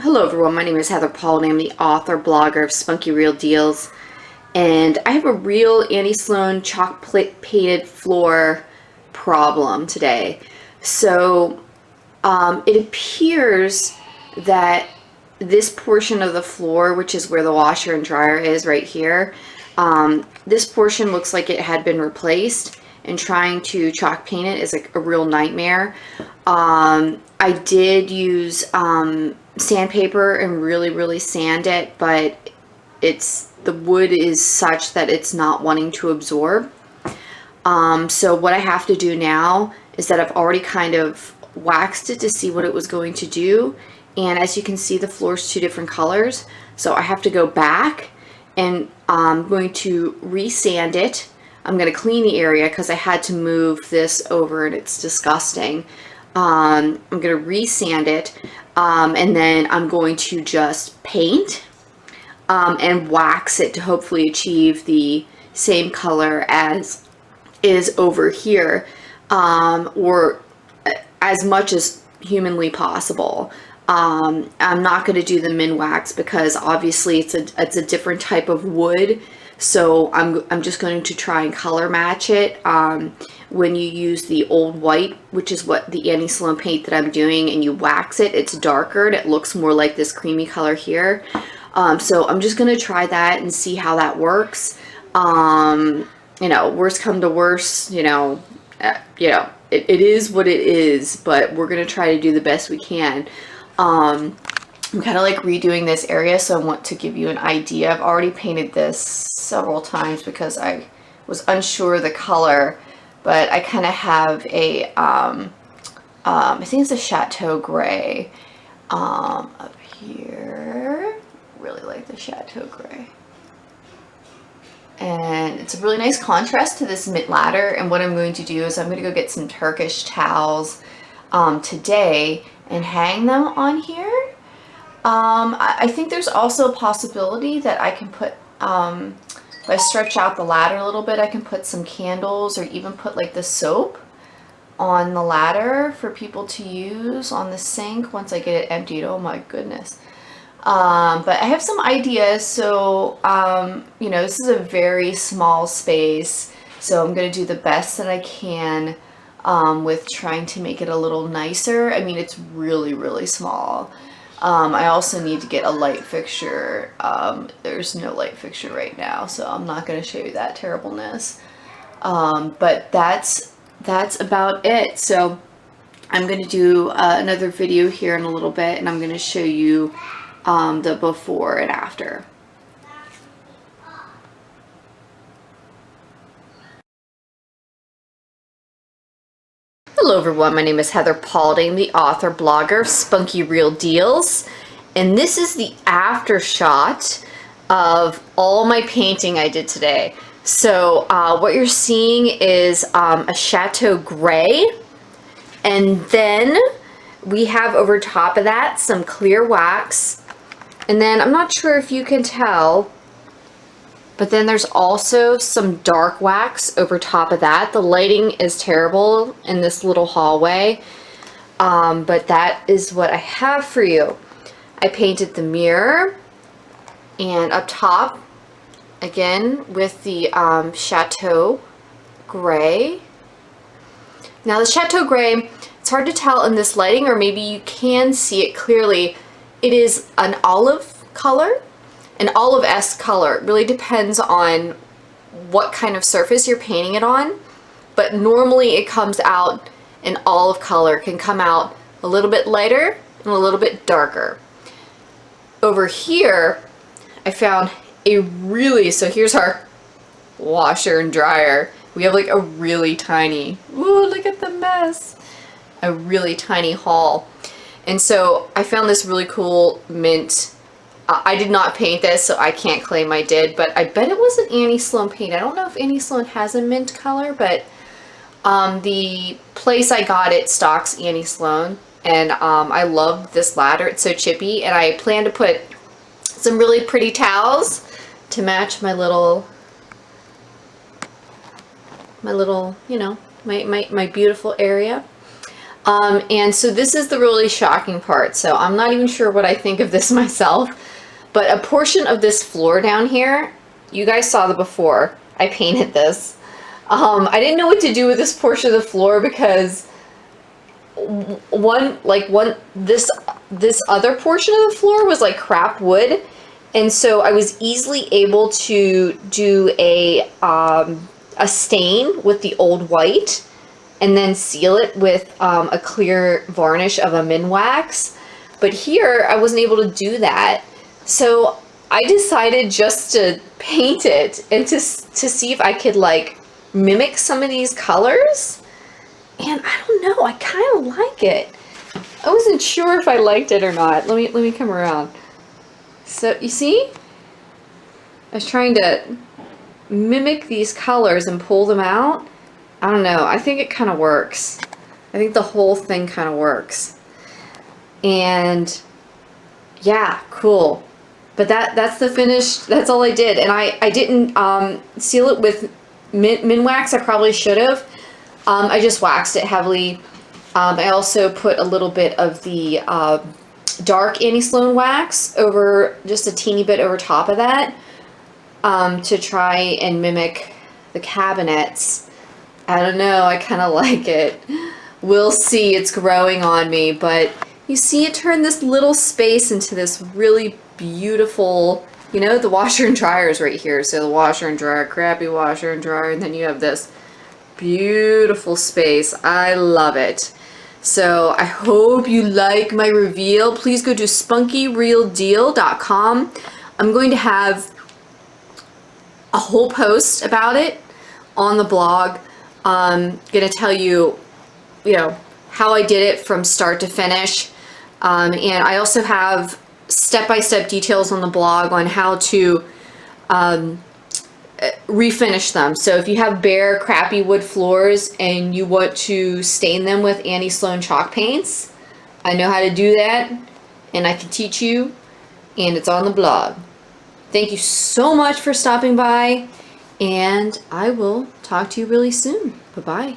Hello everyone, my name is Heather Paul and I'm the author, blogger of Spunky Real Deals. And I have a real Annie Sloan chalk painted floor problem today. So it appears that this portion of the floor, which is where the washer and dryer is right here, this portion looks like it had been replaced, and trying to chalk paint it is like a real nightmare. I did use sandpaper and really sand it, but the wood is such that it's not wanting to absorb. So what I have to do now is that I've already kind of waxed it to see what it was going to do, and as you can see, the floor is two different colors, so I have to go back and I'm going to resand it. I'm going to clean the area because I had to move this over and it's disgusting. I'm going to resand it, and then I'm going to just paint and wax it to hopefully achieve the same color as is over here, or as much as humanly possible. I'm not going to do the min wax because obviously it's a different type of wood, so I'm just going to try and color match it. When you use the old white, which is what the Annie Sloan paint that I'm doing, and you wax it, it's darker and it looks more like this creamy color here. So I'm just going to try that and see how that works. You know, worst come to worst, it is what it is, but we're going to try to do the best we can. I'm kind of like redoing this area, so I want to give you an idea. I've already painted this several times because I was unsure of the color, but I kind of have a, I think it's a Chateau Gray up here. Really like the Chateau Gray. And it's a really nice contrast to this mint ladder. And what I'm going to do is I'm going to go get some Turkish towels today and hang them on here. I think there's also a possibility that I can put, if I stretch out the ladder a little bit, I can put some candles or even put like the soap on the ladder for people to use on the sink once I get it emptied. Oh my goodness. But I have some ideas. So, this is a very small space, so I'm going to do the best that I can with trying to make it a little nicer. I mean, it's really small. I also need to get a light fixture. There's no light fixture right now, so I'm not going to show you that terribleness. But that's about it. So I'm going to do another video here in a little bit, and I'm going to show you the before and after. Hello everyone, my name is Heather Paulding, the author, blogger of Spunky Real Deals, and this is the after shot of all my painting I did today. So what you're seeing is a Chateau Gray, and then we have over top of that some clear wax, and then I'm not sure if you can tell, but then there's also some dark wax over top of that. The lighting is terrible in this little hallway, but that is what I have for you. I painted the mirror, and up top, again, with the Chateau Gray. Now the Chateau Gray, it's hard to tell in this lighting, or maybe you can see it clearly. It is an olive color. An olive-esque color. It really depends on what kind of surface you're painting it on, but normally it comes out an olive color, can come out a little bit lighter and a little bit darker. Over here, I found so here's our washer and dryer. We have like a really tiny, ooh, look at the mess, a really tiny haul. And so I found this really cool mint. I did not paint this, so I can't claim I did, but I bet it was an Annie Sloan paint. I don't know if Annie Sloan has a mint color, but the place I got it stocks Annie Sloan, and I love this ladder. It's so chippy, and I plan to put some really pretty towels to match my little, my beautiful area. And so this is the really shocking part. So I'm not even sure what I think of this myself, but a portion of this floor down here, you guys saw the before, I painted this. I didn't know what to do with this portion of the floor because this other portion of the floor was like crap wood. And so I was easily able to do a stain with the old white and then seal it with a clear varnish of a Minwax. But here I wasn't able to do that. So I decided just to paint it and to see if I could like mimic some of these colors. And I don't know, I kind of like it. I wasn't sure if I liked it or not. Let me come around. So you see? I was trying to mimic these colors and pull them out. I don't know, I think it kind of works. I think the whole thing kind of works. And yeah, cool. But that's the finish, that's all I did. And I didn't seal it with Minwax, I probably should have. I just waxed it heavily. I also put a little bit of the dark Sloan wax over, just a teeny bit over top of that, to try and mimic the cabinets. I don't know, I kind of like it. We'll see, it's growing on me, but you see it turned this little space into this really beautiful, you know, the washer and dryer is right here. So the washer and dryer, crappy washer and dryer, and then you have this beautiful space. I love it. So I hope you like my reveal. Please go to spunkyrealdeal.com. I'm going to have a whole post about it on the blog. I'm going to tell you, you know, how I did it from start to finish. And I also have step-by-step details on the blog on how to refinish them. So if you have bare, crappy wood floors and you want to stain them with Sloan chalk paints, I know how to do that, and I can teach you, and it's on the blog. Thank you so much for stopping by, and I will talk to you really soon. Bye-bye.